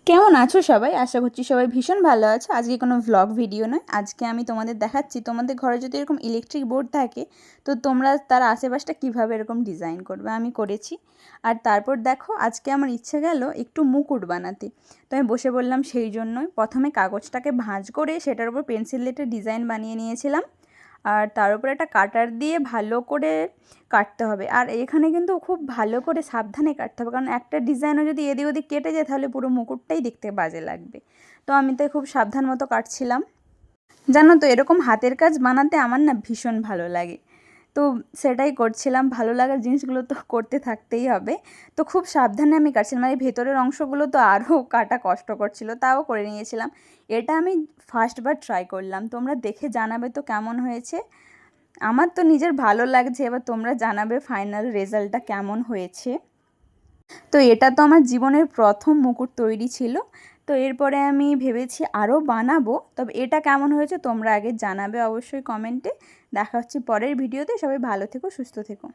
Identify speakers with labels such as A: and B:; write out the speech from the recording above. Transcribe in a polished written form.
A: কেমন আছো সবাই? আশা করছি সবাই ভীষণ ভালো আছো। আজকে কোনো ভ্লগ ভিডিও নয়। আজকে আমি তোমাদের দেখাচ্ছি তোমাদের ঘরে যদি এরকম ইলেকট্রিক বোর্ড থাকে তো তোমরা তার আশেপাশটা কীভাবে এরকম ডিজাইন করবে। আমি করেছি। আর তারপর দেখো আজকে আমার ইচ্ছে গেল একটু মুকুট বানাতে। তো আমি বসে বললাম সেই জন্যই প্রথমে কাগজটাকে ভাঁজ করে সেটার উপর পেন্সিল দিয়ে ডিজাইন বানিয়ে নিয়েছিলাম। আর তার উপরে একটা কাটার দিয়ে ভালো করে কাটতে হবে। আর এখানে কিন্তু খুব ভালো করে সাবধানে কাটতে হবে, কারণ একটা ডিজাইনও যদি এদিক ওদিক কেটে যায় তাহলে পুরো মুকুটটাই দেখতে বাজে লাগবে। তো আমি তাই খুব সাবধান মতো কাটছিলাম। জানো তো এরকম হাতের কাজ বানাতে আমার না ভীষণ ভালো লাগে। তো সেটাই করছিলাম, ভালো লাগার জিনিসগুলো তো করতে থাকতেই হবে। তো খুব সাবধানে আমি কাটছিলাম, মানে ভেতরের অংশগুলো তো আরও কাটা কষ্টকর ছিল, তাও করে নিয়েছিলাম। এটা আমি ফার্স্টবার ট্রাই করলাম, তোমরা দেখে জানাবে তো কেমন হয়েছে। আমার তো নিজের ভালো লাগছে, এবার তোমরা জানাবে ফাইনাল রেজাল্টটা কেমন হয়েছে। তো এটা তো আমার জীবনের প্রথম মুকুট তৈরি ছিল। তো এরপরে আমি ভেবেছি আরও বানাবো, তবে এটা কেমন হয়েছে তোমরা আগে জানাবে অবশ্যই কমেন্টে। দেখা হচ্ছে পরের ভিডিওতে। সবাই ভালো থেকো, সুস্থ থেকো।